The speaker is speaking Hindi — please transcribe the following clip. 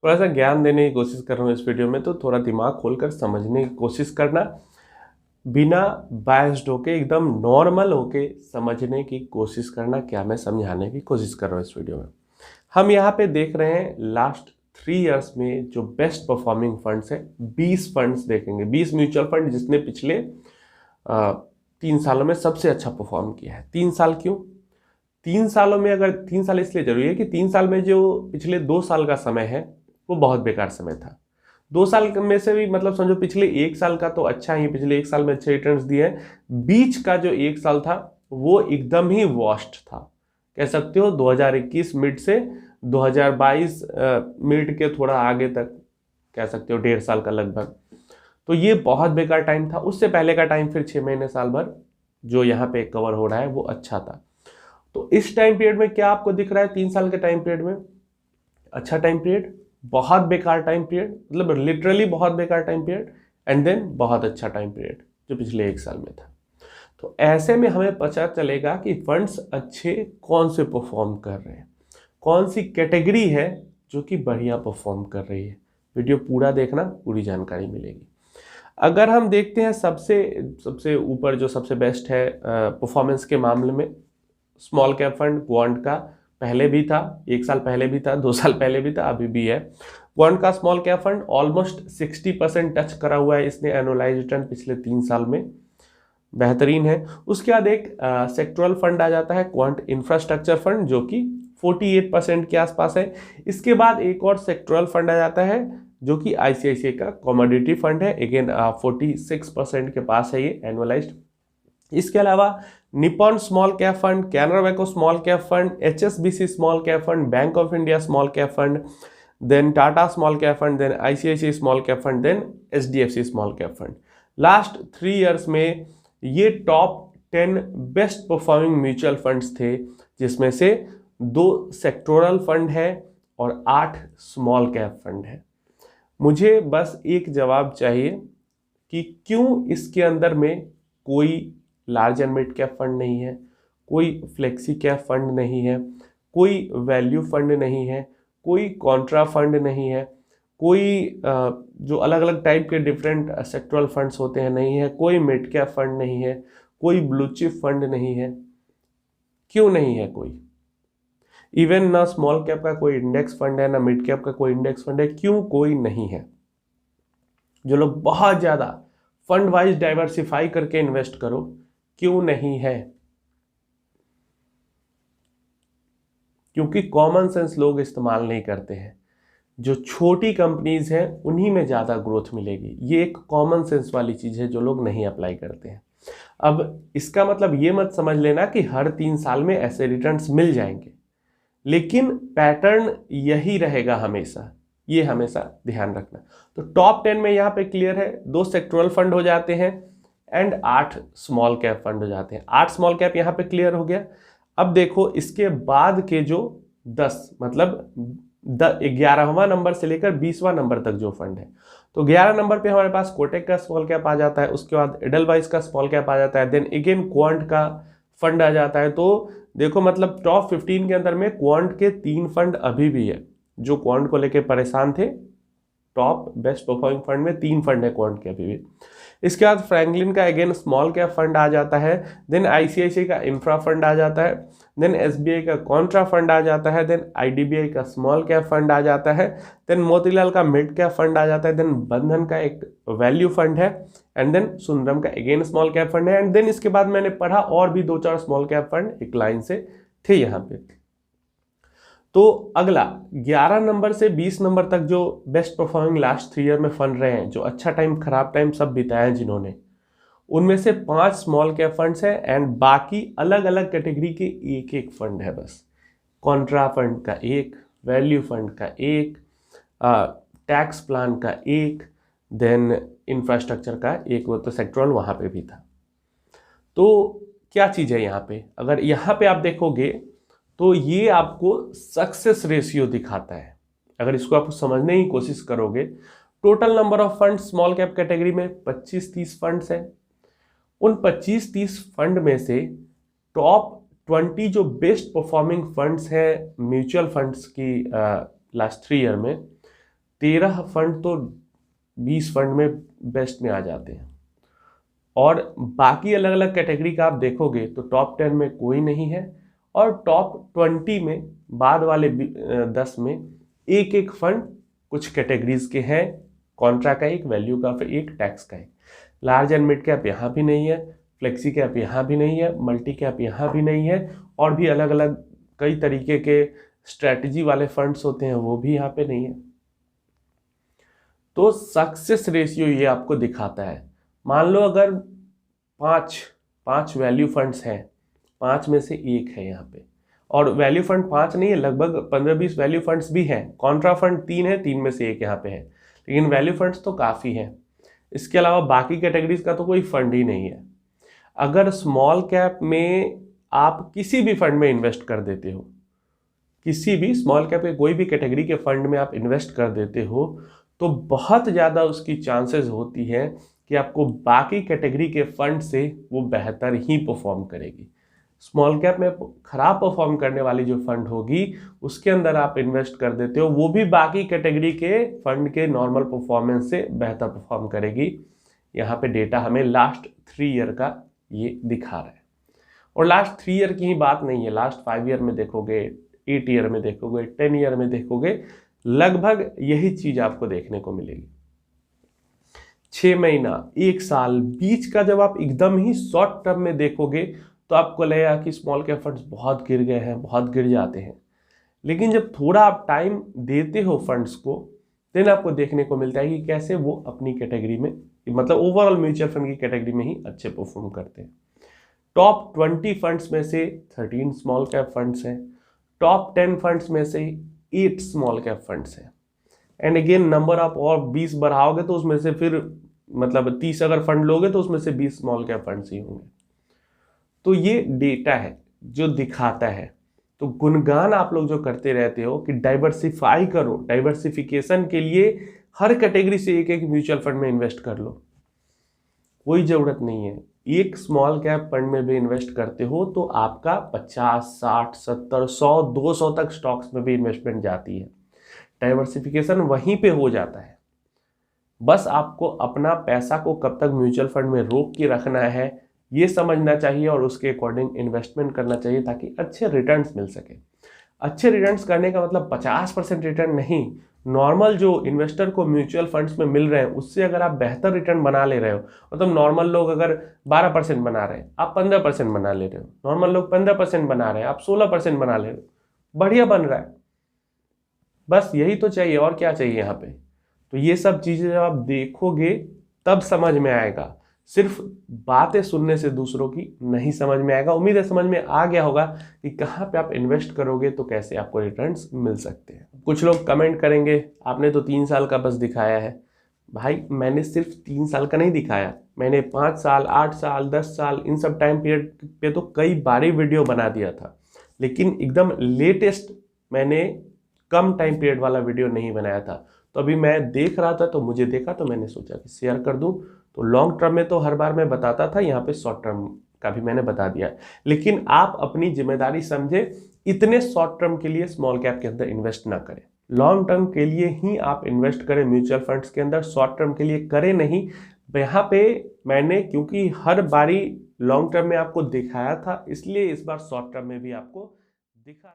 थोड़ा सा ज्ञान देने की कोशिश कर रहा हूँ इस वीडियो में, तो थोड़ा दिमाग खोलकर समझने की कोशिश करना, बिना बायस्ड होके एकदम नॉर्मल होके समझने की कोशिश करना क्या मैं समझाने की कोशिश कर रहा हूँ इस वीडियो में। हम यहाँ पे देख रहे हैं लास्ट 3 इयर्स में जो बेस्ट परफॉर्मिंग फंड्स है, 20 फंड्स देखेंगे, 20 म्यूचुअल फंड जिसने पिछले 3 सालों में सबसे अच्छा परफॉर्म किया है। 3 साल क्यों? 3 सालों में, अगर 3 साल इसलिए जरूरी है कि 3 साल में जो पिछले 2 साल का समय है वो बहुत बेकार समय था। 2 साल में से भी मतलब समझो पिछले 1 साल का तो अच्छा ही, पिछले 1 साल में अच्छे रिटर्न्स दिए हैं। बीच का जो 1 साल था वो एकदम ही वॉस्ट था, कह सकते हो 2021 मिड से 2022 मिड के थोड़ा आगे तक, कह सकते हो 1.5 साल का लगभग। तो ये बहुत बेकार टाइम था। उससे पहले का टाइम फिर 6 महीने साल भर जो यहाँ पे कवर हो रहा है वो अच्छा था। तो इस टाइम पीरियड में क्या आपको दिख रहा है? 3 साल के टाइम पीरियड में अच्छा टाइम पीरियड, बहुत बेकार टाइम पीरियड, मतलब लिटरली बहुत बेकार टाइम पीरियड, एंड देन बहुत अच्छा टाइम पीरियड जो पिछले 1 साल में था। तो ऐसे में हमें पता चलेगा कि फंड्स अच्छे कौन से परफॉर्म कर रहे हैं, कौन सी कैटेगरी है जो कि बढ़िया परफॉर्म कर रही है। वीडियो पूरा देखना, पूरी जानकारी मिलेगी। अगर हम देखते हैं सबसे सबसे ऊपर जो सबसे बेस्ट है परफॉर्मेंस के मामले में, स्मॉल कैप फंड क्वांट का, पहले भी था, 1 साल पहले भी था, 2 साल पहले भी था, अभी भी है। क्वांट का small cap fund almost 60% touch करा हुआ है इसने एनुअलाइज रिटर्न पिछले 3 साल में, बेहतरीन है। उसके बाद एक सेक्टोरल फंड आ जाता है, क्वांट इंफ्रास्ट्रक्चर फंड, जो कि 48% के आसपास है। इसके बाद एक और सेक्टोरल फंड आ जाता है जो कि आईसीआईसीआई का कमोडिटी फंड है, अगेन 46% के पास है ये एनुअलाइज्ड। इसके अलावा Nippon small cap fund, Canara bank small cap fund, HSBC small cap fund, bank of India small cap fund, then Tata small cap fund, then ICICI small cap fund, then HDFC small cap fund. Last 3 years में ये top 10 best performing mutual funds थे, जिसमें से 2 सेक्टोरल फंड है और 8 स्मॉल कैप फंड है। मुझे बस एक जवाब चाहिए कि क्यों इसके अंदर में कोई large and mid cap fund नहीं है, कोई फ्लेक्सी कैप फंड नहीं है, कोई वैल्यू फंड नहीं है, कोई कॉन्ट्रा फंड नहीं है, कोई जो अलग अलग टाइप के डिफरेंट सेक्टोरल फंड्स होते हैं नहीं है, कोई मिड कैप फंड नहीं है, कोई ब्लू चिप फंड नहीं है। क्यों नहीं है कोई? इवन ना स्मॉल कैप का कोई इंडेक्स फंड है, ना मिड कैप का कोई इंडेक्स फंड है। क्यों कोई नहीं है? जो लोग बहुत ज्यादा फंड वाइज डाइवर्सिफाई करके इन्वेस्ट करो, क्यों नहीं है? क्योंकि कॉमन सेंस लोग इस्तेमाल नहीं करते हैं। जो छोटी कंपनीज हैं उन्हीं में ज़्यादा ग्रोथ मिलेगी, ये एक कॉमन सेंस वाली चीज़ है जो लोग नहीं अप्लाई करते हैं। अब इसका मतलब ये मत समझ लेना कि हर 3 साल में ऐसे रिटर्न्स मिल जाएंगे, लेकिन पैटर्न यही रहेगा हमेशा, ये हमेशा ध्यान रखना। तो टॉप 10 में यहाँ पे क्लियर है, 2 सेक्टोरल फंड हो जाते हैं एंड 8 स्मॉल कैप फंड हो जाते हैं। 8 स्मॉल कैप यहाँ पे क्लियर हो गया। अब देखो इसके बाद के जो 10, मतलब 11वां नंबर से लेकर 20वां नंबर तक जो फंड है, तो 11 नंबर पे हमारे पास कोटेक का स्मॉल कैप आ जाता है, उसके बाद एडलवाइस का स्मॉल कैप आ जाता है, देन अगेन क्वांट का फंड आ जाता है। तो देखो मतलब टॉप 15 के अंदर में क्वांट के 3 फंड अभी भी है। जो क्वांट को लेके परेशान थे, टॉप बेस्ट परफॉर्मिंग फंड में 3 फंड है क्वांट के अभी भी। इसके बाद फ्रैंकलिन का अगेन स्मॉल कैप फंड आ जाता है, देन आईसीआईसीआई का इंफ्रा फंड आ जाता है, देन एसबीआई का कॉन्ट्रा फंड आ जाता है, देन आईडीबीआई का स्मॉल कैप फंड आ जाता है, देन मोतीलाल का मिड कैप फंड आ जाता है, देन बंधन का एक वैल्यू फंड है, एंड देन सुंदरम का अगेन स्मॉल कैप फंड है, एंड देन इसके बाद मैंने पढ़ा और भी 2-4 स्मॉल कैप फंड एक लाइन से थे यहाँ पे। तो अगला 11 नंबर से 20 नंबर तक जो बेस्ट परफॉर्मिंग लास्ट 3 ईयर में फंड रहे हैं, जो अच्छा टाइम खराब टाइम सब बिताया है जिन्होंने, उनमें से 5 स्मॉल कैप फंड्स है एंड बाकी अलग अलग कैटेगरी के एक एक फंड है बस। कॉन्ट्रा फंड का एक, वैल्यू फंड का एक, टैक्स प्लान का एक, देन इंफ्रास्ट्रक्चर का एक, वो तो सेक्टोरल वहाँ पे भी था। तो क्या चीज़ है यहाँ पे? अगर यहाँ पे आप देखोगे तो ये आपको सक्सेस रेशियो दिखाता है। अगर इसको आप समझने की कोशिश करोगे, total number of fund small cap category में 25-30 फंड्स हैं। उन 25-30 फंड में से टॉप 20 जो बेस्ट परफॉर्मिंग फंड्स हैं म्यूचुअल फंड्स की लास्ट 3 ईयर में, 13 फंड तो 20 फंड में बेस्ट में आ जाते हैं। और बाकी अलग अलग कैटेगरी का आप देखोगे तो टॉप 10 में कोई नहीं है, और टॉप 20 में बाद वाले 10 में एक एक फंड कुछ कैटेगरीज के हैं, कॉन्ट्रा का एक, वैल्यू का एक, टैक्स का एक। लार्ज एंड मिड कैप यहाँ भी नहीं है, फ्लेक्सी कैप यहाँ भी नहीं है, मल्टी कैप यहाँ भी नहीं है, और भी अलग अलग कई तरीके के स्ट्रैटेजी वाले फंड्स होते हैं वो भी यहाँ पे नहीं है। तो सक्सेस रेशियो ये आपको दिखाता है। मान लो अगर पांच वैल्यू फंड्स हैं, 5 में से एक है यहाँ पे, और वैल्यू फंड 5 नहीं है, लगभग 15-20 वैल्यू फंड्स भी हैं। कॉन्ट्रा फंड 3 है, 3 में से एक यहाँ पे है, लेकिन वैल्यू फंड्स तो काफ़ी हैं। इसके अलावा बाकी कैटेगरीज का तो कोई फंड ही नहीं है। अगर स्मॉल कैप में आप किसी भी फंड में इन्वेस्ट कर देते हो, किसी भी स्मॉल कैप के कोई भी कैटेगरी के फंड में आप इन्वेस्ट कर देते हो, तो बहुत ज़्यादा उसकी चांसेस होती है कि आपको बाकी कैटेगरी के फंड से वो बेहतर ही परफॉर्म करेगी। स्मॉल कैप में खराब परफॉर्म करने वाली जो फंड होगी उसके अंदर आप इन्वेस्ट कर देते हो, वो भी बाकी कैटेगरी के फंड के नॉर्मल परफॉर्मेंस से बेहतर परफॉर्म करेगी। यहाँ पे डेटा हमें लास्ट 3 ईयर का ये दिखा रहा है। और लास्ट 3 ईयर की ही बात नहीं है, लास्ट 5 ईयर में देखोगे, 8 ईयर में देखोगे, 10 ईयर में देखोगे, लगभग यही चीज आपको देखने को मिलेगी। 6 महीना, 1 साल, बीच का जब आप एकदम ही शॉर्ट टर्म में देखोगे तो आपको लगेगा कि स्मॉल कैप फंड्स बहुत गिर गए हैं, बहुत गिर जाते हैं। लेकिन जब थोड़ा आप टाइम देते हो फंड्स को, देन आपको देखने को मिलता है कि कैसे वो अपनी कैटेगरी में, मतलब ओवरऑल म्यूचुअल फंड की कैटेगरी में ही अच्छे परफॉर्म करते हैं। टॉप 20 फंड्स में से 13 स्मॉल कैप फंड्स हैं, टॉप 10 फंड्स में से 8 स्मॉल कैप फंड्स हैं। एंड अगेन नंबर आप और 20 बढ़ाओगे तो उसमें से फिर मतलब 30 अगर फंड लोगे तो उसमें से 20 स्मॉल कैप फंड्स ही होंगे। तो ये डेटा है जो दिखाता है। तो गुणगान आप लोग जो करते रहते हो कि डाइवर्सिफाई करो, डाइवर्सिफिकेशन के लिए हर कैटेगरी से एक एक म्यूचुअल फंड में इन्वेस्ट कर लो, कोई ज़रूरत नहीं है। एक स्मॉल कैप फंड में भी इन्वेस्ट करते हो तो आपका 50, 60, 70, 100, 200 तक स्टॉक्स में भी इन्वेस्टमेंट जाती है। डाइवर्सिफिकेशन वहीं पे हो जाता है। बस आपको अपना पैसा को कब तक म्यूचुअल फंड में रोक के रखना है ये समझना चाहिए और उसके अकॉर्डिंग इन्वेस्टमेंट करना चाहिए ताकि अच्छे रिटर्न्स मिल सके। अच्छे रिटर्न्स करने का मतलब 50% रिटर्न नहीं, नॉर्मल जो इन्वेस्टर को म्यूचुअल फंड्स में मिल रहे हैं उससे अगर आप बेहतर रिटर्न बना ले रहे हो, मतलब नॉर्मल लोग अगर 12% बना रहे हैं आप 15% बना ले रहे हो, नॉर्मल लोग 15% बना रहे हैं आप 16% बना ले रहे हो, बढ़िया बन रहा है। बस यही तो चाहिए, और क्या चाहिए यहाँ पे। तो ये सब चीज़ें जब आप देखोगे तब समझ में आएगा, सिर्फ बातें सुनने से दूसरों की नहीं समझ में आएगा। उम्मीद है समझ में आ गया होगा कि कहाँ पे आप इन्वेस्ट करोगे तो कैसे आपको रिटर्न्स मिल सकते हैं। कुछ लोग कमेंट करेंगे आपने तो 3 साल का बस दिखाया है। भाई मैंने सिर्फ 3 साल का नहीं दिखाया, मैंने 5 साल, 8 साल, 10 साल, इन सब टाइम पीरियड पे तो कई बारी वीडियो बना दिया था, लेकिन एकदम लेटेस्ट मैंने कम टाइम पीरियड वाला वीडियो नहीं बनाया था। तो अभी मैं देख रहा था तो मुझे देखा तो मैंने सोचा कि शेयर कर दूं। तो लॉन्ग टर्म में तो हर बार मैं बताता था, यहाँ पे शॉर्ट टर्म का भी मैंने बता दिया। लेकिन आप अपनी जिम्मेदारी समझे, इतने शॉर्ट टर्म के लिए स्मॉल कैप के अंदर इन्वेस्ट ना करें, लॉन्ग टर्म के लिए ही आप इन्वेस्ट करें म्यूचुअल फंड्स के अंदर, शॉर्ट टर्म के लिए करें नहीं। यहाँ पे मैंने क्योंकि हर बारी लॉन्ग टर्म में आपको दिखाया था, इसलिए इस बार शॉर्ट टर्म में भी आपको दिखा